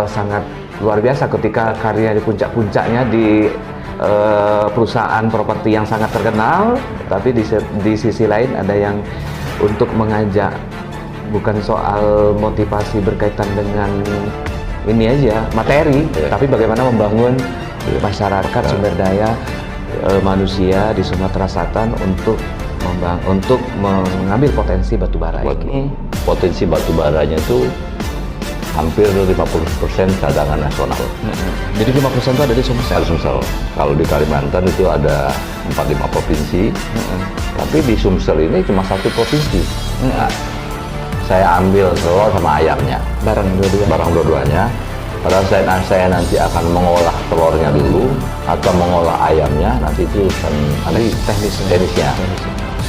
sangat luar biasa ketika karya di puncak-puncaknya di perusahaan properti yang sangat terkenal, tapi di sisi lain ada yang untuk mengajak bukan soal motivasi berkaitan dengan ini aja materi, tapi bagaimana membangun masyarakat sumber daya manusia di Sumatera Selatan untuk mengambil potensi batubara ini. Potensi batubaranya itu hampir 50% cadangan nasional. Jadi 5% itu ada di Sumsel. Kalau di Kalimantan itu ada 4-5 provinsi, tapi di Sumsel ini cuma 1 provinsi. Nah, saya ambil telur sama ayamnya, Barang dua-duanya. Padahal saya nanti akan mengolah telurnya dulu atau mengolah ayamnya, nanti itu nanti teknisnya.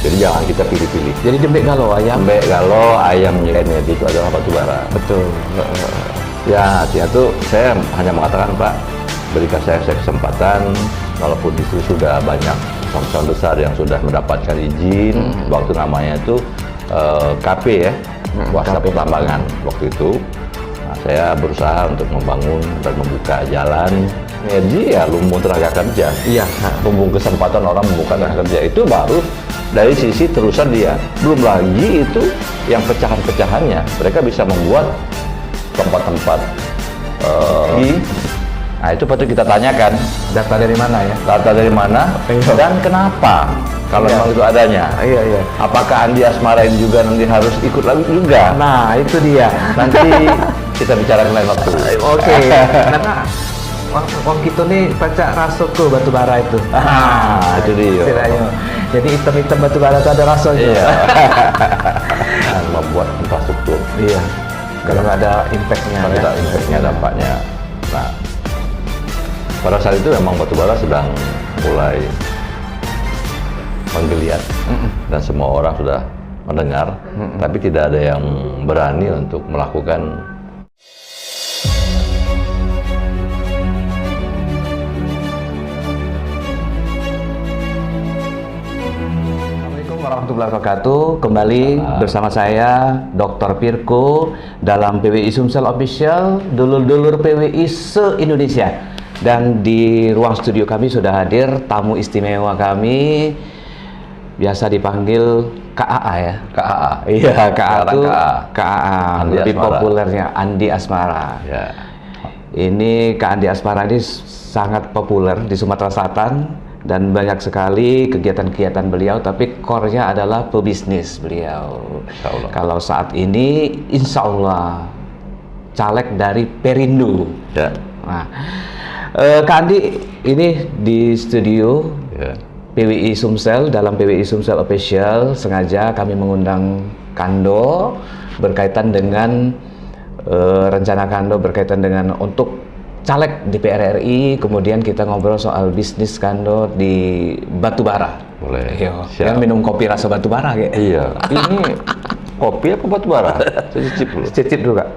Jadi jangan kita pilih-pilih. Jadi jembek galo ayamnya itu adalah batubara. Betul. Ya, artinya tuh saya hanya mengatakan, Pak, berikan saya kesempatan, walaupun di situ sudah banyak perusahaan besar yang sudah mendapatkan izin, waktu namanya itu KP ya, kuasa pertambangan waktu itu. Nah, saya berusaha untuk membangun dan membuka jalan energi ya, lumbung tenaga kerja. Iya. Lumbung kesempatan orang membuka tenaga kerja itu baru dari sisi terusan dia. Belum lagi itu yang pecahan-pecahannya, mereka bisa membuat tempat-tempat nah itu patut kita tanyakan, Data dari mana ya? data dari mana dan kenapa kalau memang itu adanya. Iya. Apakah Andi Asmara ini juga nanti harus ikut lagi juga? Nah, itu dia. Nanti kita bicarakan lain waktu. Oke. Karena wong kita nih pacak rasuk ke batubara itu. Itu dia. Istilahnya. Jadi hitam-hitam batubara itu ada rasanya. Iya. Membuat infrastruktur. Iya. Kalau nggak ada impact-nya. Kalau tidak impact-nya, dampaknya. Nah, pada saat itu memang batubara sedang mulai menggeliat dan semua orang sudah mendengar, tapi tidak ada yang berani untuk melakukan. Assalamualaikum warahmatullahi wabarakatuh. Kembali bersama saya Dr. Pirko dalam PWI Sumsel Official, dulur-dulur PWI se-Indonesia. Dan di ruang studio kami sudah hadir tamu istimewa kami, biasa dipanggil KAA ya. KAA. Iya, KAA itu KAA. lebih populernya Andi Asmara. Ya. Ini Kak Andi Asmara ini sangat populer di Sumatera Selatan dan banyak sekali kegiatan-kegiatan beliau, tapi core-nya adalah pebisnis beliau. Insya Allah. Kalau saat ini insya Allah caleg dari Perindo. Ya. Nah, Kak Andi ini di studio PWI Sumsel, dalam PWI Sumsel Official sengaja kami mengundang Kando berkaitan dengan rencana Kando berkaitan dengan untuk caleg di DPR RI, kemudian kita ngobrol soal bisnis Kando di batubara. Boleh. Kan minum kopi rasa batubara kayak. Iya. Ini kopi apa batubara? Cicip dulu. Cicip dulu, Kak.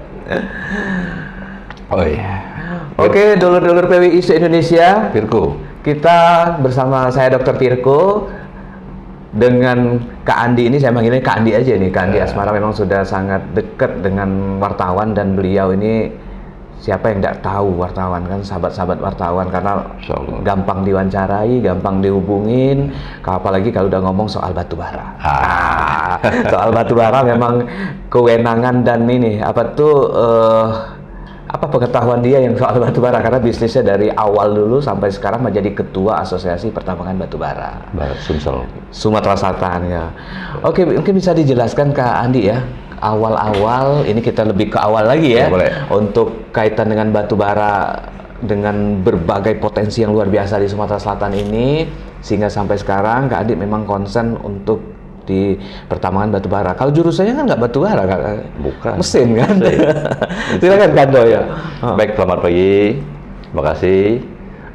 Oh iya. Oke, dulur-dulur PWI se-Indonesia, Pirko. kita bersama saya Dr. Pirko dengan Kak Andi ini, saya manggilnya Kak Andi aja nih. Kak Andi Asmara memang sudah sangat dekat dengan wartawan, dan beliau ini siapa yang tidak tahu wartawan kan, sahabat-sahabat wartawan, karena gampang diwawancarai, gampang dihubungin, apalagi kalau udah ngomong soal batubara. Soal batubara memang kewenangan dan ini apa pengetahuan dia yang soal batubara, karena bisnisnya dari awal dulu sampai sekarang menjadi ketua Asosiasi Pertambangan Batubara Sumsel, Sumatera Selatan ya. Oke, mungkin bisa dijelaskan Kak Andi ya, awal-awal ini kita lebih ke awal lagi ya, boleh. Untuk kaitan dengan batubara dengan berbagai potensi yang luar biasa di Sumatera Selatan ini, sehingga sampai sekarang Kak Andi memang konsen untuk di pertambangan batubara. Kalau jurusannya kan nggak batubara, Kak. Bukan. Mesin kan. Silakan Kando ya. Baik, selamat pagi. Terima kasih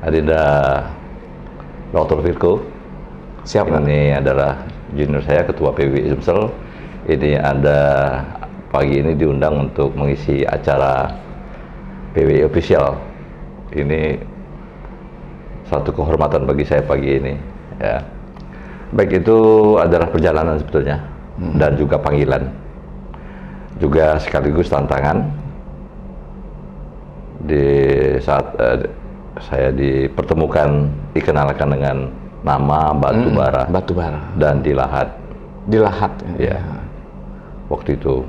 Adinda Dr. Pirko. Siap. Ini adalah junior saya, ketua PWI Sumsel. Ini ada pagi ini diundang untuk mengisi acara PWI Official. Ini satu kehormatan bagi saya pagi ini. Ya. Baik, itu adalah perjalanan sebetulnya, dan juga panggilan, juga sekaligus tantangan. sampai saat saya dipertemukan, dikenalkan dengan nama batu bara. Batu bara. Dan di Lahat. Di Lahat. Ya. Waktu itu.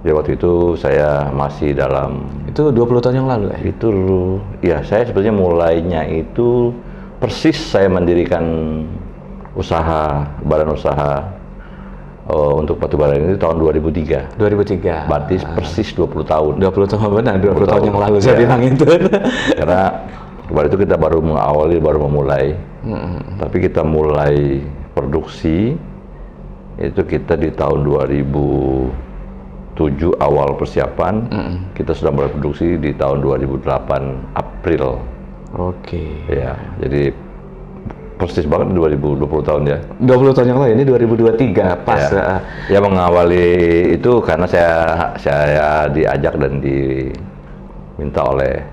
Ya waktu itu saya masih dalam. Itu 20 tahun yang lalu ya? Itu, ya saya sebenarnya mulainya itu persis saya mendirikan badan usaha untuk batu bara ini tahun 2003. 2003. Berarti persis 20 tahun. 20 tahun benar, 20 tahun yang lalu saya bilang itu. Karena kemarin itu kita baru memulai. Tapi kita mulai produksi itu kita di tahun 2007 awal persiapan. Kita sudah mulai produksi di tahun 2008 April. Oke. Ya, jadi persis banget 2020 tahun ya. 20 tahun yang lalu, ini 2023 pas. Ya mengawali itu karena saya diajak dan diminta oleh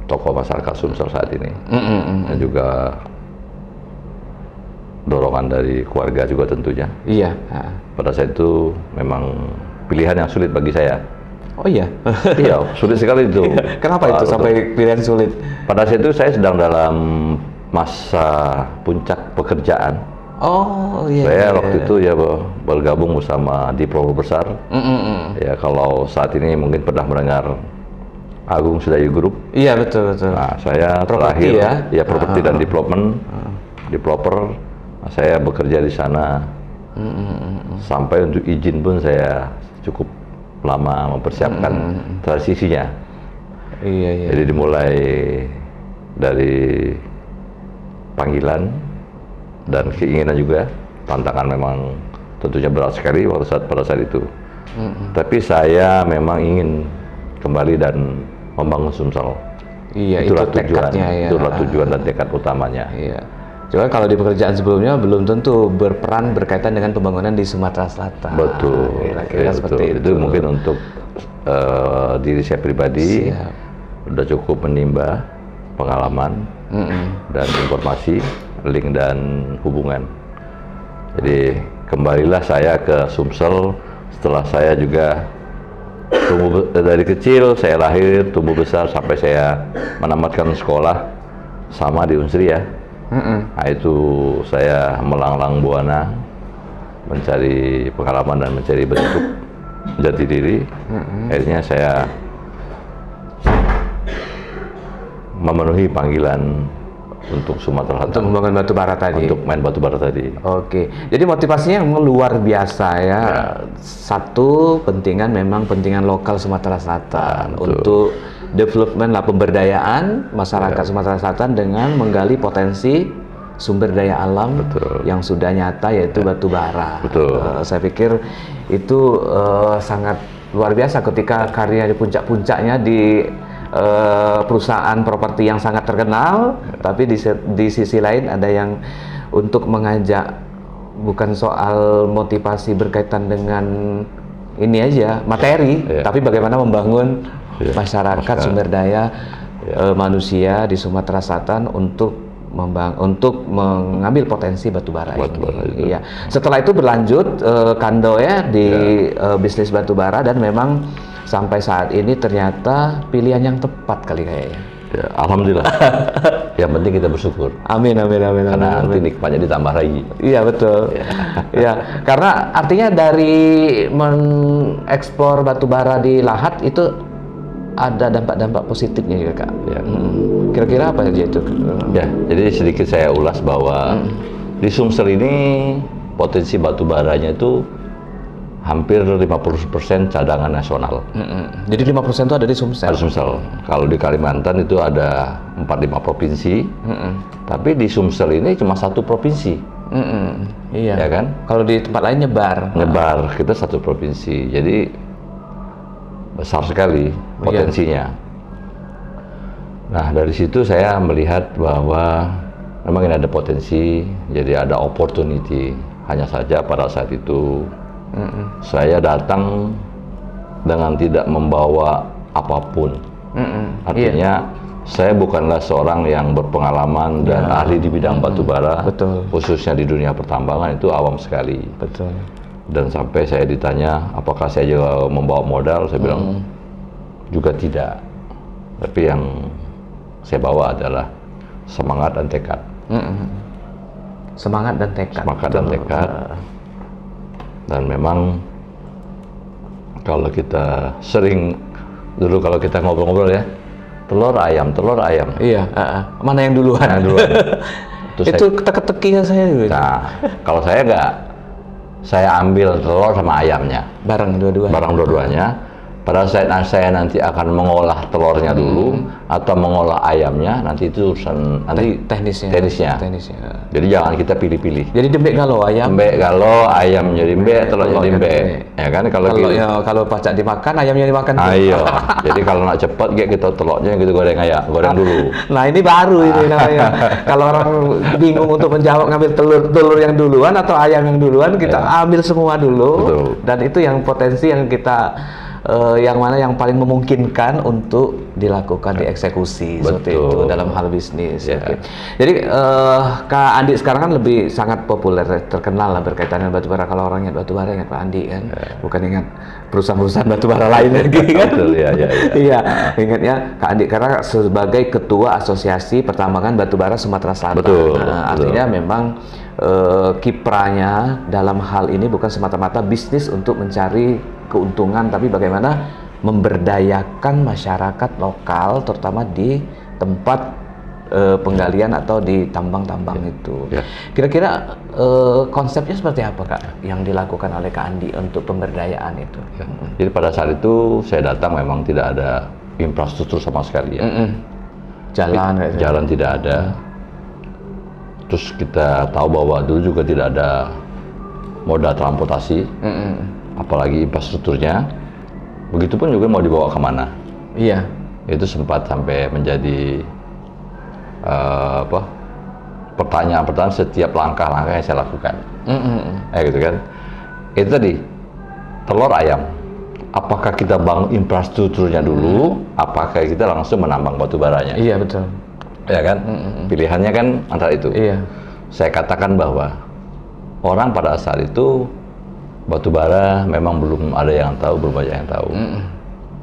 tokoh masyarakat Sumsel saat ini. Dan juga dorongan dari keluarga juga tentunya. Iya. Pada saat itu memang pilihan yang sulit bagi saya. Oh iya? Iya, sulit sekali itu. Kenapa itu sampai pilihan sulit? Pada saat itu saya sedang dalam masa puncak pekerjaan. Oh iya. Saya waktu itu ya bergabung bersama developer besar. Ya kalau saat ini mungkin pernah mendengar Agung Sedayu Group. Iya betul. Nah saya Property terakhir ya property dan development, developer. Nah, saya bekerja di sana sampai untuk izin pun saya cukup lama mempersiapkan transisinya. Iya. Jadi dimulai dari panggilan dan keinginan juga, tantangan memang tentunya berat sekali pada saat itu. Tapi saya memang ingin kembali dan membangun Sumsel. Iya, itulah tekadnya ya. Itulah tujuan dan tekad utamanya. Iya. Cuma kalau di pekerjaan sebelumnya belum tentu berperan berkaitan dengan pembangunan di Sumatera Selatan. Betul. Kira-kira seperti itu. Itu mungkin untuk diri saya pribadi udah cukup menimba pengalaman dan informasi, link dan hubungan. Jadi kembalilah saya ke Sumsel setelah saya juga tumbuh dari kecil, saya lahir, tumbuh besar sampai saya menamatkan sekolah sama di Unsri ya. Nah itu saya melanglang buana mencari pengalaman dan mencari bentuk jati diri. Akhirnya saya memenuhi panggilan untuk Sumatera Selatan. Untuk membangun batu bara tadi. Untuk main batu bara tadi. Oke. Jadi motivasinya memang luar biasa ya. Satu memang pentingan lokal Sumatera Selatan untuk development lah, pemberdayaan masyarakat Sumatera Selatan dengan menggali potensi sumber daya alam yang sudah nyata yaitu batu bara. Saya pikir itu sangat luar biasa ketika karya di puncak-puncaknya di perusahaan properti yang sangat terkenal, tapi di sisi lain ada yang untuk mengajak bukan soal motivasi berkaitan dengan ini aja materi, tapi bagaimana membangun masyarakat sumber daya manusia di Sumatera Selatan untuk mengambil potensi batu bara ini. Iya. Setelah itu berlanjut Kando ya di bisnis batu bara dan memang sampai saat ini ternyata pilihan yang tepat kali kayaknya. Ya, alhamdulillah. Yang penting kita bersyukur. Amin. Karena nanti nikmatnya ditambah lagi. Iya betul. Ya, karena artinya dari mengeksplor batu bara di Lahat itu ada dampak-dampak positifnya juga Kak. Ya. Kira-kira apa aja itu? Ya, jadi sedikit saya ulas bahwa di Sumsel ini potensi batu baranya itu hampir 50% cadangan nasional. Jadi 5% itu ada di Sumsel? Ada Sumsel. Kalau di Kalimantan itu ada 4-5 provinsi, tapi di Sumsel ini cuma satu provinsi. Iya. Ya kan? Kalau di tempat lain nyebar. Nyebar, kita satu provinsi. Jadi besar sekali potensinya. Nah, dari situ saya melihat bahwa memang ini ada potensi, jadi ada opportunity. Hanya saja pada saat itu saya datang dengan tidak membawa apapun. Artinya saya bukanlah seorang yang berpengalaman dan ahli di bidang batu bara, khususnya di dunia pertambangan itu awam sekali. Betul. Dan sampai saya ditanya apakah saya juga membawa modal, saya bilang juga tidak. Tapi yang saya bawa adalah semangat dan tekad. Semangat dan tekad. Semangat dan tekad. Dan memang kalau kita sering dulu kalau kita ngobrol-ngobrol ya, telur ayam. Iya. Mana yang duluan? Yang duluan. Itu teka-teki saya dulu. Nah, kalau saya enggak, saya ambil telur sama ayamnya. Bareng dua-duanya. Padahal saya nanti akan mengolah telurnya dulu atau mengolah ayamnya, nanti itu urusan nanti teknisnya. Jadi jangan kita pilih-pilih. Jadi dembek galau ayam. Dembek galau ayam jadi dembek, telur jadi dembek. Ya kan kalau pacak dimakan, ayamnya dimakan. Ayo. Jadi kalau nak cepat kita telurnya gitu goreng dulu. Nah, ini baru ini namanya. Kalau orang bingung untuk menjawab ngambil telur yang duluan atau ayam yang duluan, kita ambil semua dulu. Betul. Dan itu yang potensi yang kita yang mana yang paling memungkinkan untuk dilakukan dieksekusi seperti itu dalam hal bisnis. Jadi Kak Andi sekarang kan lebih sangat populer, terkenal lah berkaitan dengan batubara. Kalau orang ingat batubara ingat Pak Andi kan, bukan ingat perusahaan-perusahaan batubara lain lagi kan. Iya, ingatnya Kak Andi karena sebagai ketua Asosiasi Pertambangan Batubara Sumatera Selatan. Artinya memang kiprahnya dalam hal ini bukan semata-mata bisnis untuk mencari keuntungan, tapi bagaimana memberdayakan masyarakat lokal, terutama di tempat penggalian atau di tambang-tambang itu. Kira-kira konsepnya seperti apa Kak yang dilakukan oleh Kak Andi untuk pemberdayaan itu? Jadi pada saat itu saya datang memang tidak ada infrastruktur sama sekali ya. Jalan tidak ada. Terus kita tahu bahwa dulu juga tidak ada moda transportasi, apalagi infrastrukturnya. Begitupun juga mau dibawa kemana. Iya. Itu sempat sampai menjadi pertanyaan-pertanyaan setiap langkah-langkah yang saya lakukan. Gitu kan. Itu tadi telur ayam. Apakah kita bangun infrastrukturnya dulu? Apakah kita langsung menambang batu baranya? Iya betul. Ya kan? Pilihannya kan antara itu. Iya. Saya katakan bahwa orang pada saat itu batubara memang belum ada yang tahu, belum banyak yang tahu.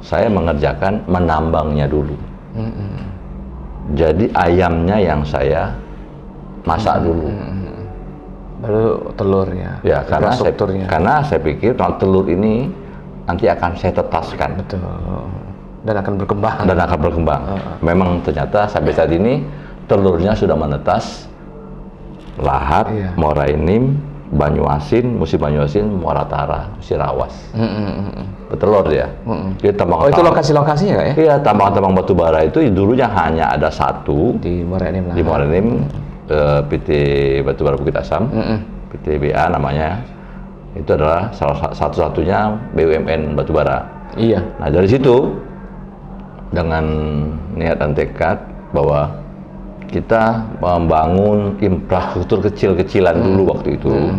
Saya mengerjakan menambangnya dulu. Jadi ayamnya yang saya masak dulu. Baru telurnya. Ya, karena saya pikir kalau telur ini nanti akan saya tetaskan. Betul. Dan akan berkembang. Memang ternyata sampai saat ini telurnya sudah menetas. Lahat, Muara Enim, Banyuasin, Musi Banyuasin, Muara Tara, Musi Rawas. Bertelur dia. Dia itu lokasi-lokasinya Kak ya? Iya, tambang-tambang batu bara itu dulunya hanya ada satu di Muara Enim. Di Muara Enim, PT Batubara Bukit Asam, PTBA namanya. Itu adalah salah satu-satunya BUMN batubara. Iya. Nah dari situ dengan niat dan tekad bahwa kita membangun infrastruktur kecil-kecilan dulu waktu itu.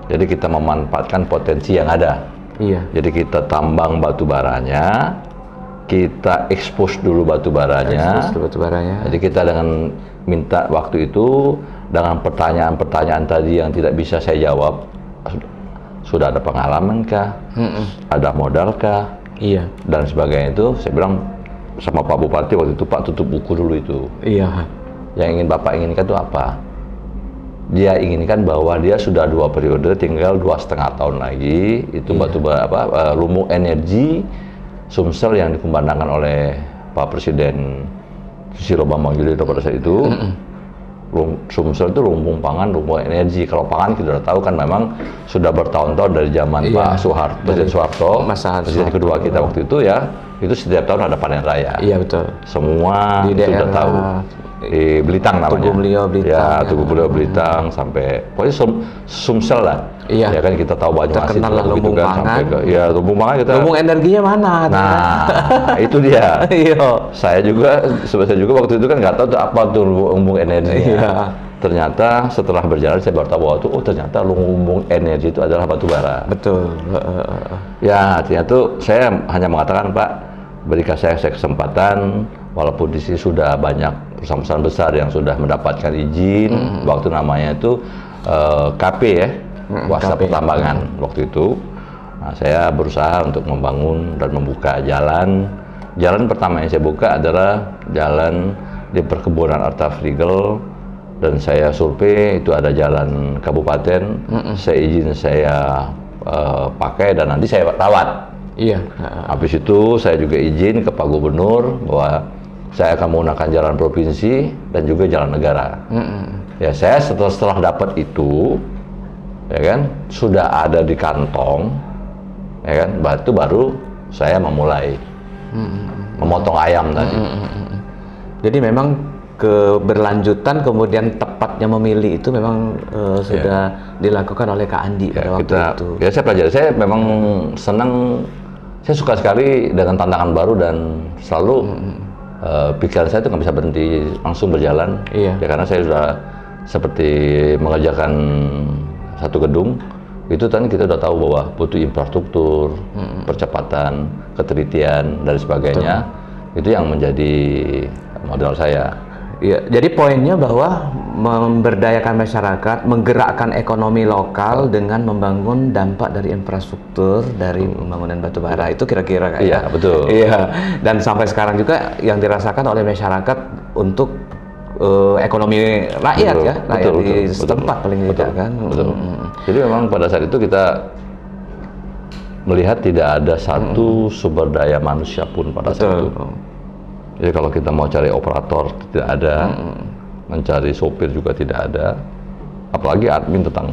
Jadi kita memanfaatkan potensi yang ada. Iya. Jadi kita tambang batu baranya, kita expose dulu batu baranya. Jadi kita dengan minta waktu itu dengan pertanyaan-pertanyaan tadi yang tidak bisa saya jawab, sudah ada pengalaman kah? Ada modal kah? Iya. Dan sebagainya itu, saya bilang sama Pak Bupati waktu itu, Pak tutup buku dulu itu. Iya. Yang ingin Bapak inginkan itu apa? Dia inginkan bahwa dia sudah 2 periode, tinggal 2,5 tahun lagi itu lumbung energi Sumsel yang dikumandangkan oleh Pak Presiden Susilo Bambang Yudhoyono pada saat itu. Sumsel itu lumbung pangan, lumbung energi. Kalau pangan kita sudah tahu kan memang sudah bertahun-tahun dari zaman Pak Soeharto, Presiden Soeharto, Presiden kedua kita waktu itu ya, itu setiap tahun ada panen raya. Iya betul. Semua sudah tahu. Di Belitang namanya. Tugu Beliau Belitang. Ya, Tugu Beliau Belitang sampai pokoknya Sumsel lah. Iya. Ya kan kita tahu Banyuasin terkenal lah lumbung kan, pangan. Lumbung pangan kita. Lumbung energinya mana? Nah, itu dia. Iya. Saya juga waktu itu kan nggak tahu apa tuh lumbung energinya. Iya. Ternyata setelah berjalan saya baru tahu bahwa ternyata lumbung energi itu adalah batu bara. Betul. Ya, ternyata saya hanya mengatakan Pak, berikan saya kesempatan, walaupun di sini sudah banyak perusahaan-perusahaan besar yang sudah mendapatkan izin, waktu namanya itu KP ya, kuasa pertambangan waktu itu. Nah, saya berusaha untuk membangun dan membuka jalan jalan pertama yang saya buka adalah jalan di perkebunan Artafrigel, dan saya survei itu ada jalan kabupaten, saya izin saya pakai dan nanti saya rawat. Iya. Habis itu saya juga izin ke Pak Gubernur bahwa saya akan menggunakan jalan provinsi dan juga jalan negara. Ya, saya setelah dapat itu, ya kan, sudah ada di kantong, ya kan, itu baru saya memulai memotong ayam tadi. Jadi memang keberlanjutan kemudian tepatnya memilih itu memang sudah dilakukan oleh Kak Andi pada waktu itu. Ya, saya pelajari. Saya memang senang, saya suka sekali dengan tantangan baru dan selalu pikiran saya itu nggak bisa berhenti, langsung berjalan. Iya. Ya, karena saya sudah seperti mengerjakan satu gedung, itu kan kita udah tahu bahwa butuh infrastruktur, percepatan, ketelitian, dan sebagainya. Itu yang menjadi modal saya. Ya, jadi poinnya bahwa memberdayakan masyarakat, menggerakkan ekonomi lokal dengan membangun dampak dari infrastruktur dari pembangunan batubara, itu kira-kira kayak. Iya, betul. Iya, dan sampai sekarang juga yang dirasakan oleh masyarakat untuk ekonomi rakyat, ya, rakyat di setempat paling tidak kan. Betul. Jadi memang pada saat itu kita melihat tidak ada satu sumber daya manusia pun pada saat itu. Jadi kalau kita mau cari operator tidak ada, mencari sopir juga tidak ada, apalagi admin tentang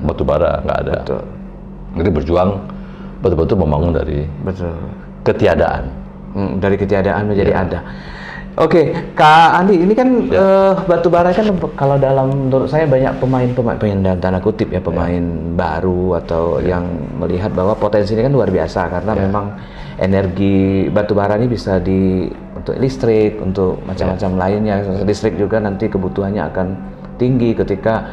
batubara nggak ada. Betul. Jadi berjuang betul-betul membangun dari ketiadaan. Dari ketiadaan menjadi ada. Oke, Kak Andi, ini kan batubara kan kalau dalam menurut saya banyak pemain dalam tanda kutip ya, pemain baru atau yang melihat bahwa potensi ini kan luar biasa karena memang energi batubara ini bisa untuk listrik, untuk macam-macam lainnya. Listrik juga nanti kebutuhannya akan tinggi ketika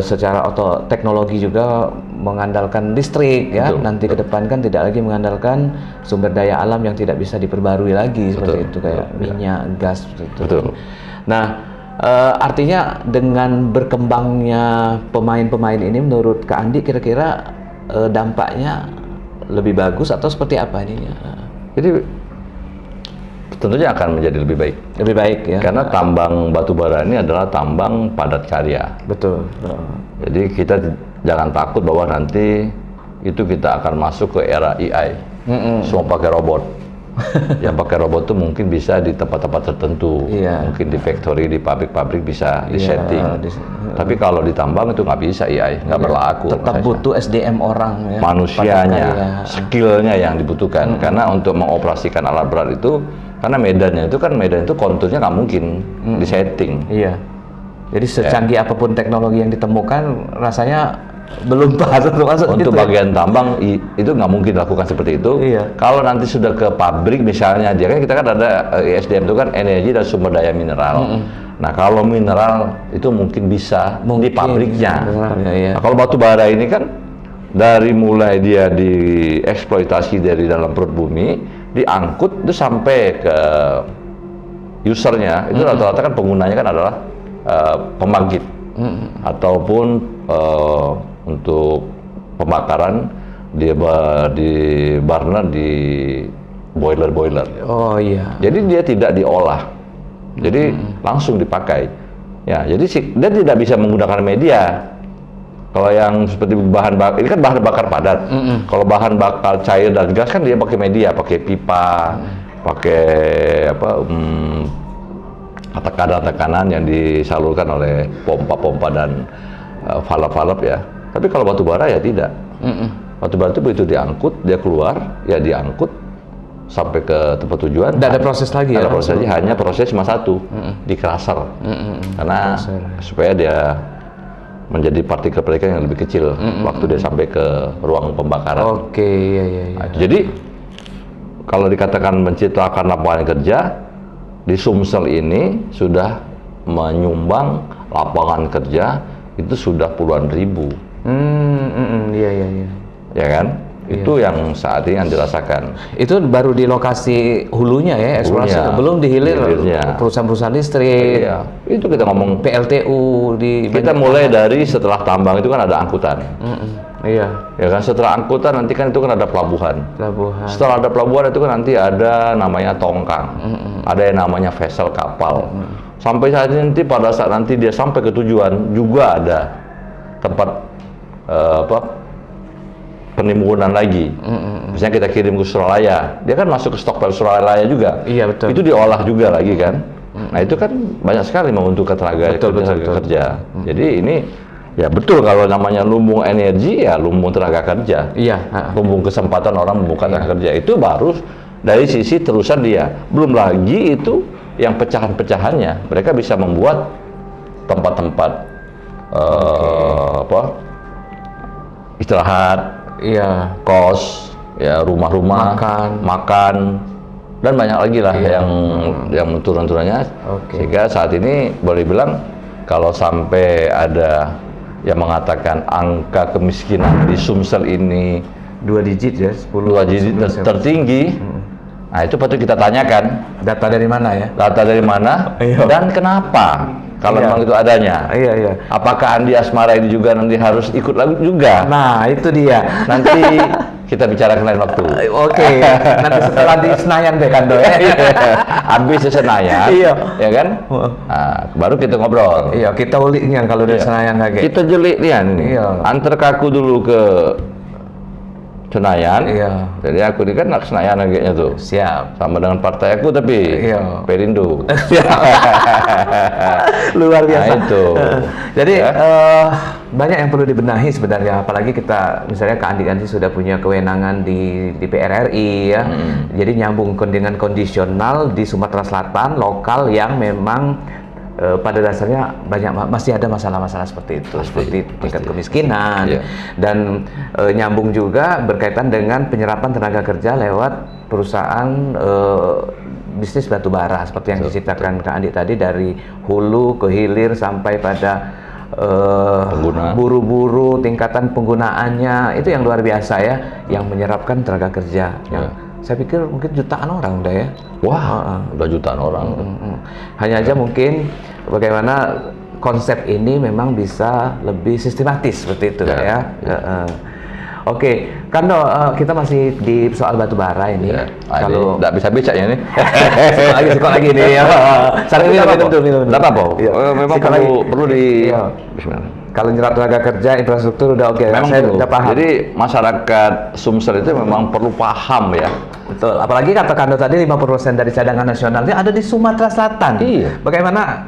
secara teknologi juga mengandalkan listrik ya. Nanti ke depan kan tidak lagi mengandalkan sumber daya alam yang tidak bisa diperbarui lagi seperti itu, kayak minyak, gas seperti itu. Nah, artinya dengan berkembangnya pemain-pemain ini menurut Kak Andi kira-kira dampaknya lebih bagus atau seperti apa ininya? Jadi tentunya akan menjadi lebih baik. Lebih baik ya. Karena tambang batubara ini adalah tambang padat karya. Betul. Jadi kita jangan takut bahwa nanti itu kita akan masuk ke era AI. Semua pakai robot. Yang pakai robot itu mungkin bisa di tempat-tempat tertentu. Mungkin di factory, di pabrik-pabrik bisa di-setting. Tapi kalau di tambang itu nggak bisa AI, nggak berlaku. Tetap butuh SDM orang ya. Manusianya, skillnya yang dibutuhkan. Karena untuk mengoperasikan alat berat itu, karena medan itu konturnya nggak mungkin disetting. Iya. Jadi secanggih apapun teknologi yang ditemukan, rasanya belum pas untuk masuk. Untuk gitu bagian tambang itu nggak mungkin dilakukan seperti itu. Kalau nanti sudah ke pabrik misalnya, kita kan ada ESDM itu kan energi dan sumber daya mineral. Nah, kalau mineral itu mungkin bisa di pabriknya. Nah, kalau batu bara ini kan dari mulai dia dieksploitasi dari dalam perut bumi, diangkut itu sampai ke usernya, itu rata-rata kan penggunanya kan adalah pembangkit ataupun untuk pembakaran di burner, di boiler. Oh iya. Jadi dia tidak diolah, jadi langsung dipakai. Ya, jadi dia tidak bisa menggunakan media. Kalau yang seperti bahan bakar, ini kan bahan bakar padat. Kalau bahan bakar cair dan gas kan dia pakai media, pakai pipa, pakai tekanan-tekanan yang disalurkan oleh pompa-pompa dan valve-valve ya. Tapi kalau batu bara ya tidak. Batu bara itu begitu diangkut, dia keluar, ya diangkut sampai ke tempat tujuan. Tidak ada proses lagi ya? Ada proses lagi, hanya proses cuma satu, di crusher. Karena supaya dia menjadi partikel-partikel yang lebih kecil waktu dia sampai ke ruang pembakaran. Oke, iya. Nah, jadi kalau dikatakan menciptakan lapangan kerja, di Sumsel ini sudah menyumbang lapangan kerja itu sudah puluhan ribu. Iya. Ya kan? Itu yang saat ini yang dirasakan. Itu baru di lokasi hulunya ya, eksplorasi. Hulunya. Belum di hilir Hilirnya. perusahaan-perusahaan listrik. Iya, itu kita ngomong. PLTU di Kita mulai dari setelah tambang itu kan ada angkutan. Iya, Ya kan, setelah angkutan nanti kan itu kan ada pelabuhan. pelabuhan. Setelah ada pelabuhan itu kan nanti ada namanya tongkang, ada yang namanya vessel kapal. Sampai saat ini nanti pada saat nanti dia sampai ke tujuan juga ada tempat penimbunan lagi. Misalnya kita kirim ke Suralaya, dia kan masuk ke stockpile Suralaya juga. Iya, betul. Itu diolah juga lagi kan. Nah itu kan banyak sekali menguntungkan tenaga kerja. Jadi ini ya betul kalau namanya lumbung energi ya lumbung tenaga kerja. Iya. Lumbung kesempatan orang membuka tenaga kerja itu baru dari sisi terusan dia. Belum lagi itu yang pecahan-pecahannya. Mereka bisa membuat tempat-tempat istirahat, Iya. kos, ya rumah-rumah, makan, dan banyak lagi lah yang turun-turunnya. Sehingga saat ini boleh bilang kalau sampai ada yang mengatakan angka kemiskinan di Sumsel ini 2 digit ya, 10. 2 digit tertinggi. Nah itu patut kita tanyakan. Data dari mana ya? Data dari mana dan kenapa? Kalau memang itu adanya. Iya. Apakah Andi Asmara ini juga nanti harus ikut lagi juga? Nah, itu dia. Nanti kita bicarakan lain waktu. Oke. Nanti setelah di Senayan deh kan, Doi. Habis di Senayan, ya kan? Nah, baru kita ngobrol. Iya, kita uliknya kalau di Senayan lagi. Kita jelik nih ini. Antar kaku dulu ke Senayan. Jadi aku ini kan nak Senayan agaknya tuh. Siap. Sama dengan partai aku tapi Perindo. Luar biasa. Nah, itu. Jadi banyak yang perlu dibenahi sebenarnya. Apalagi kita misalnya Kak Andi sudah punya kewenangan di DPR RI ya. Jadi nyambung dengan kondisional di Sumatera Selatan lokal yang memang pada dasarnya masih ada masalah-masalah seperti itu, seperti tingkat kemiskinan dan nyambung juga berkaitan dengan penyerapan tenaga kerja lewat perusahaan bisnis batubara seperti yang diceritakan Kak Andi tadi, dari hulu ke hilir sampai pada buru-buru, tingkatan penggunaannya itu yang luar biasa ya, yang menyerapkan tenaga kerja yang saya pikir mungkin jutaan orang udah ya. Wah, udah jutaan orang. Hanya aja mungkin bagaimana konsep ini memang bisa lebih sistematis seperti itu ya. Oke, Kando, kita masih di soal batu bara ini. Kalau nggak bisa becak ya nih. Sikok lagi nih. Saling minum dulu. Nggak apa-apa. Memang perlu di. Bismillah. Kalau nyerap tenaga kerja, infrastruktur udah oke. Memang saya udah paham. Jadi masyarakat Sumsel itu memang perlu paham ya. Betul. Apalagi kata Kando tadi 50% dari cadangan nasionalnya ada di Sumatera Selatan. Iya. Bagaimana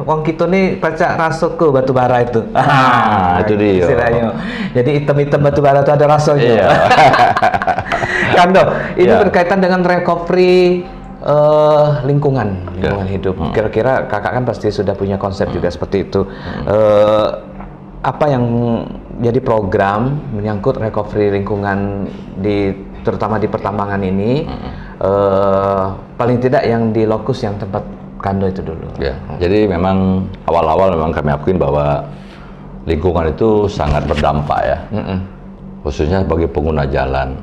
wong kita nih pacak rasuk ke batu bara itu. Itu dia. Istilahnya. Jadi item-item batu bara itu ada rasanya. Iya. Kando, ini berkaitan dengan recovery lingkungan hidup. Kira-kira kakak kan pasti sudah punya konsep juga seperti itu. Apa yang jadi program menyangkut recovery lingkungan terutama di pertambangan ini, paling tidak yang di lokus yang tempat Kando itu dulu. Ya, jadi memang awal-awal memang kami akuin bahwa lingkungan itu sangat berdampak ya, khususnya bagi pengguna jalan.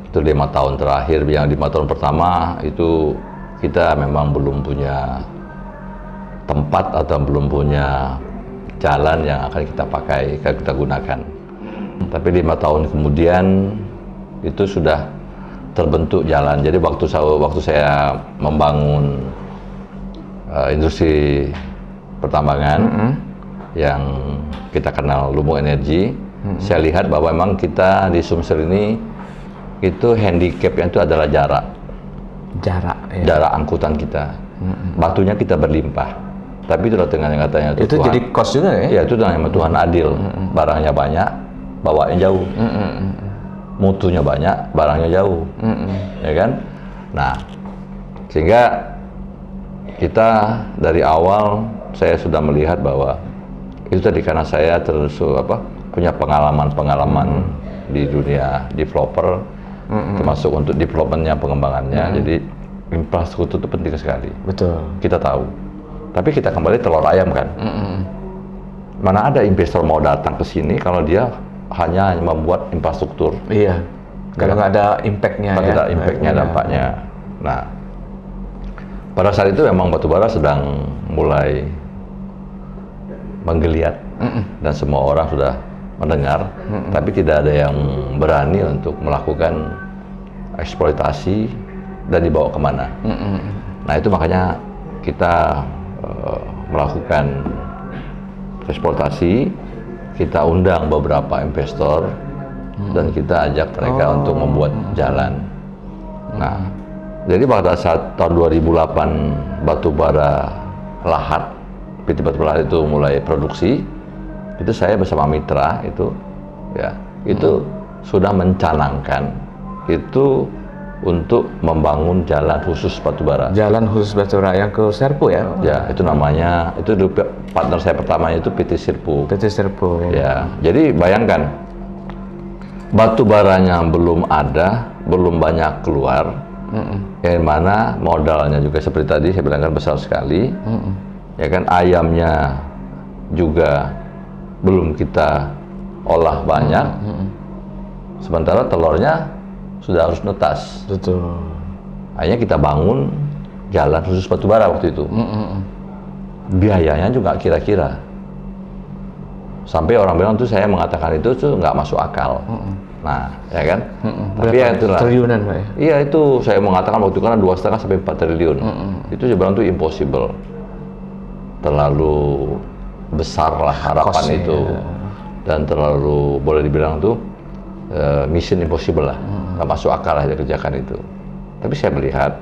Itu 5 tahun terakhir, yang 5 tahun pertama itu kita memang belum punya tempat atau belum punya jalan yang akan kita pakai, kita gunakan. Tapi 5 tahun kemudian itu sudah terbentuk jalan. Jadi waktu saya membangun industri pertambangan yang kita kenal lumbung energi, saya lihat bahwa memang kita di Sumsel ini itu handicapnya itu adalah jarak angkutan kita. Batunya kita berlimpah, tapi itu dengan yang katanya itu Tuhan, jadi cost juga ya? Ya itu dengan Tuhan adil. Barangnya banyak, bawanya jauh. Mutunya banyak, barangnya jauh. Ya kan? Nah, sehingga kita dari awal saya sudah melihat bahwa itu tadi karena saya punya pengalaman di dunia developer, termasuk untuk developmentnya, pengembangannya. Jadi infrastruktur itu penting sekali. Betul. Kita tahu. Tapi kita kembali telur ayam kan. Mana ada investor mau datang ke sini kalau dia hanya membuat infrastruktur. Iya. Kalau nggak ada impact-nya ya. Tidak impact-nya, dampaknya. Nah, pada saat itu memang batubara sedang mulai menggeliat dan semua orang sudah mendengar, tapi tidak ada yang berani untuk melakukan eksploitasi dan dibawa kemana. Nah, itu makanya kita melakukan eksploitasi, kita undang beberapa investor dan kita ajak mereka untuk membuat jalan. Nah, jadi pada saat tahun 2008 batubara lahat, PT Batubara itu mulai produksi, itu saya bersama mitra itu, ya, itu sudah mencanangkan itu untuk membangun jalan khusus batubara. Jalan khusus batubara yang ke Serpu ya? Ya, itu namanya, itu partner saya pertamanya itu PT Sirpu. PT Serpu. Ya, jadi bayangkan, batubaranya belum ada, belum banyak keluar, yang mana modalnya juga seperti tadi saya bilang kan besar sekali. Ya kan, ayamnya juga belum kita olah banyak, sementara telurnya sudah harus netas. Betul. Akhirnya kita bangun jalan khusus batubara waktu itu. Biayanya juga kira-kira, sampai orang bilang tuh saya mengatakan itu tuh nggak masuk akal. Nah, ya kan? Tapi ya itulah. Triliunan, Pak ya? Iya, itu saya mengatakan waktu itu kan 2,5 sampai 4 triliun. Itu saya bilang tuh impossible. Terlalu besar lah harapan Cost-nya, itu. Dan terlalu, boleh dibilang tuh mission impossible lah. Nggak masuk akal lah dikerjakan itu. Tapi saya melihat,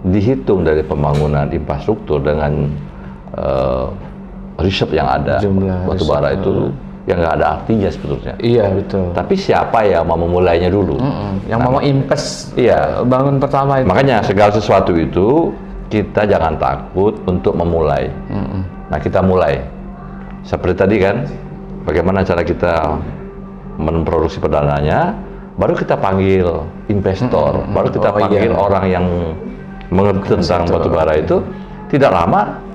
dihitung dari pembangunan infrastruktur dengan riset yang ada, Jumlah batubara itu yang nggak ada artinya sebetulnya. Iya, betul. Tapi siapa yang mau memulainya dulu? Yang mau invest, Iya. bangun pertama itu. Makanya segala sesuatu itu kita jangan takut untuk memulai. Nah, kita mulai. Seperti tadi kan, bagaimana cara kita memproduksi perdananya, baru kita panggil investor, baru kita panggil orang yang mengerti tentang batubara itu, tidak lama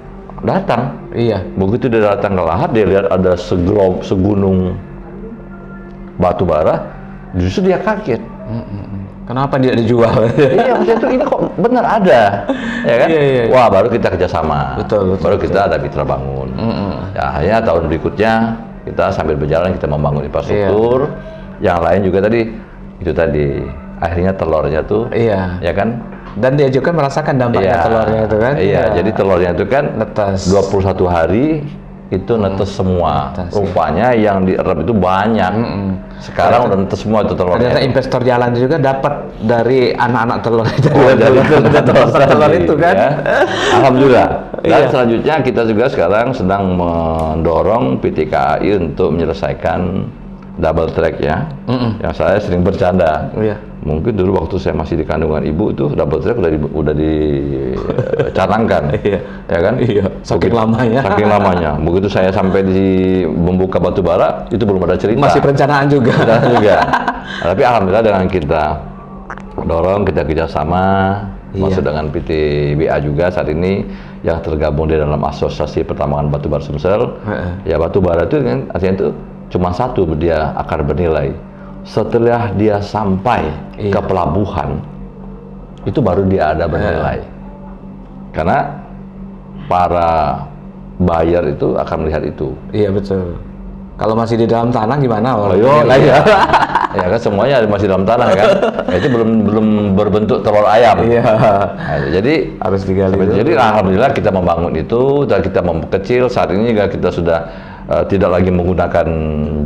datang. Iya. Begitu dia datang ke lahat, dia lihat ada segunung batubara, justru dia kaget. Kenapa tidak dijual? Iya, maksudnya itu ini kok benar ada, ya kan? Iya. Wah, baru kita kerjasama. Betul, baru kita ada mitra bangun. Ya, akhirnya tahun berikutnya kita sambil berjalan kita membangun infrastruktur. Yang lain juga tadi, itu tadi akhirnya telurnya tuh, Iya. ya kan? Dan dia juga merasakan dampaknya telurnya itu kan? Iya, jadi telurnya itu kan Netes. 21 hari itu netes semua. Netes, Rupanya yang dierap itu banyak. Sekarang udah netes semua itu telurnya. Ternyata investor jalan juga dapat dari anak-anak telur itu. Dari telur itu kan? Ya. Alhamdulillah. Dan Iya. selanjutnya kita juga sekarang sedang mendorong PT KAI untuk menyelesaikan double track ya. Yang saya sering bercanda. Iya. Mungkin dulu waktu saya masih di kandungan ibu itu double track udah dicanangkan. Iya. Ya kan? Iya. Saking lamanya. Saking lamanya. Begitu saya sampai di membuka batubara itu belum ada cerita. Masih perencanaan juga. Tapi alhamdulillah dengan kita dorong, kita kerjasama, masuk dengan PT BA juga saat ini yang tergabung di dalam Asosiasi Pertambangan Batubara Sumsel. Ya, batubara itu kan artinya itu cuma satu, dia akan bernilai setelah dia sampai ke pelabuhan, itu baru dia ada bernilai. Karena para buyer itu akan melihat itu. Iya, betul. Kalau masih di dalam tanah gimana? Iya. Ya kan, semuanya masih dalam tanah kan. Ya, itu belum berbentuk telur ayam. Iya. Nah, jadi Harus digali. Jadi alhamdulillah kita membangun itu dan kita memperkecil. Saat ini juga kita sudah tidak lagi menggunakan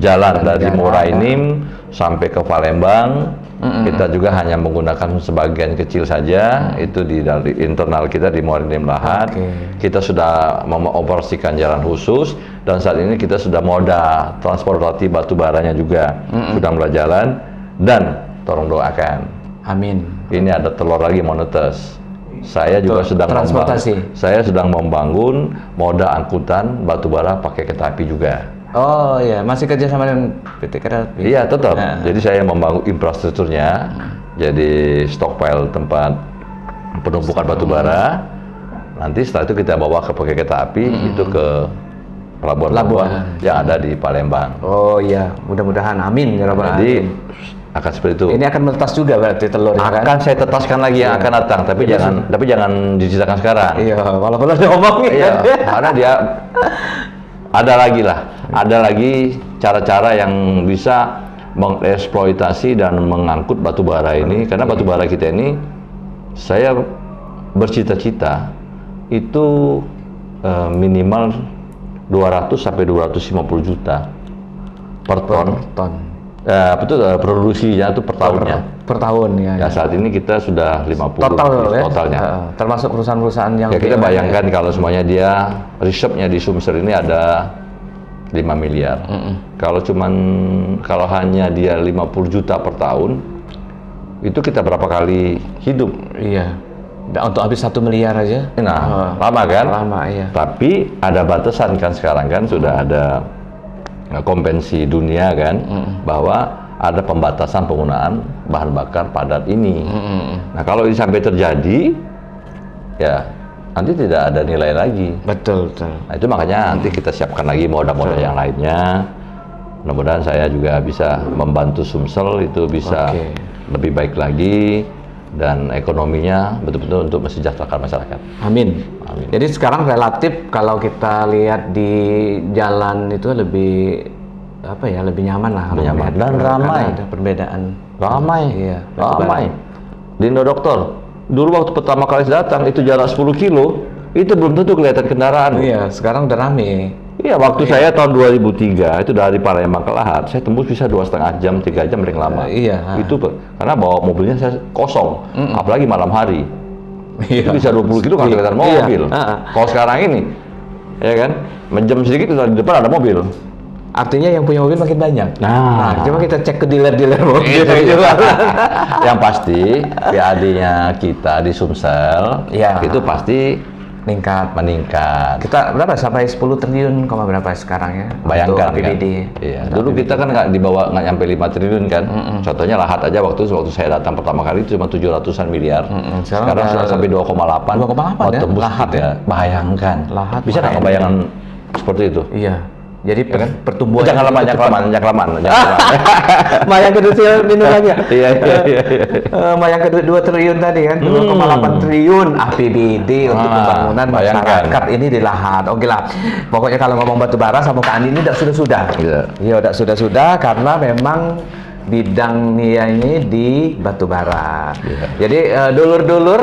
jalan dari Morainim sampai ke Palembang. Kita juga hanya menggunakan sebagian kecil saja, itu dari internal kita di Morainim Lahat. Kita sudah mengoperasikan jalan khusus dan saat ini kita sudah moda transportasi batubaranya juga sudah mulai jalan dan tolong doakan. Amin. Ini ada telur lagi mau netes. Saya juga sedang membangun moda angkutan batubara pakai kereta api juga. Oh iya, masih kerja sama dengan PT Kereta Api? Iya, tetap. Jadi saya membangun infrastrukturnya, jadi stockpile tempat penumpukan batubara. Nanti setelah itu kita bawa ke pakai kereta api itu ke pelabuhan yang ada di Palembang. Oh iya, mudah-mudahan, amin ya rabbal Jadi alamin. akan seperti itu. Ini akan menetas juga berarti telur ya kan? Akan saya tetaskan lagi yang akan datang, tapi jangan diceritakan sekarang. Iya, walaupun udah ngomongin. Iya, karena dia ada lagi cara-cara yang bisa mengeksploitasi dan mengangkut batu bara ini, karena batu bara kita ini, saya bercita-cita itu minimal 200 sampai 250 juta per ton. Produksinya itu per tahunnya. Per tahun ya. Ya saat ini kita sudah 50 totalnya. Termasuk perusahaan-perusahaan yang ya kita bayangkan kalau semuanya dia reserve-nya di Sumsel ini ada 5 miliar. Kalau hanya dia 50 juta per tahun, itu kita berapa kali hidup? Iya. Untuk habis 1 miliar aja. Nah, lama kan? Lama, iya. Tapi ada batasan kan sekarang kan sudah ada konvensi dunia kan bahwa ada pembatasan penggunaan bahan bakar padat ini. Nah, kalau ini sampai terjadi, ya nanti tidak ada nilai lagi. Betul, betul. Nah, itu makanya nanti kita siapkan lagi modal-modal yang lainnya. Mudah-mudahan saya juga bisa membantu Sumsel itu bisa lebih baik lagi dan ekonominya betul-betul untuk mensejahterakan masyarakat. Amin. Amin. Jadi sekarang relatif kalau kita lihat di jalan itu lebih lebih nyaman lah. Lebih nyaman dan ramai. Ada perbedaan. Ramai. Iya. Ramai. Di Indo Dokter, dulu waktu pertama kali datang itu jarak 10 kilo, itu belum tentu kelihatan kendaraan. Iya, sekarang udah rame. Iya, waktu saya tahun 2003 itu dari Palembang ke Lahat, saya tembus bisa 2,5 jam, 3 jam paling lama. Iya. Itu karena bawa mobilnya saya kosong, apalagi malam hari. Iya. Itu bisa 20 kilo kalau kelihatan mobil. Kalau sekarang ini, ya kan, menjam sedikit udah di depan ada mobil. Artinya yang punya mobil makin banyak. Nah, coba kita cek ke dealer-dealer mobil. Yang pasti PAD-nya kita di Sumsel itu pasti meningkat. Kita berapa sampai 10 triliun, berapa sekarang ya? Bayangkan APBD. Kan? Iya. Dulu kita kan nggak nyampe 5 triliun kan. Contohnya Lahat aja waktu saya datang pertama kali itu cuma 700-an miliar. Sekarang sudah sampai 2,8. 2,8 ya? Tembus Lahat ya. Bayangkan. Lahat. Bisa nggak kebayangan seperti itu? Iya. Jadi pertumbuhan jangan kelamaan. Mayang kedua minum lagi ya? Iya. Mayang kedua 2 triliun tadi kan, 2,8 triliun APBD untuk pembangunan masyarakat ini di Lahat. Oke lah, pokoknya kalau ngomong batu bara sama Kak Andi ini sudah. Iya, sudah karena memang bidang Nia ini di batu bara. Jadi dulur-dulur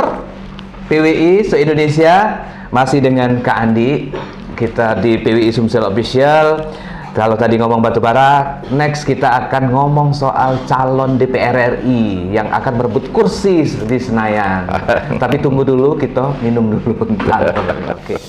PWI se-Indonesia masih dengan Kak Andi. Kita di PWI Sumsel Official. Kalau tadi ngomong batu bara, next kita akan ngomong soal calon DPR RI yang akan merebut kursi di Senayan. Tapi tunggu dulu, kita minum dulu bentar. Oke.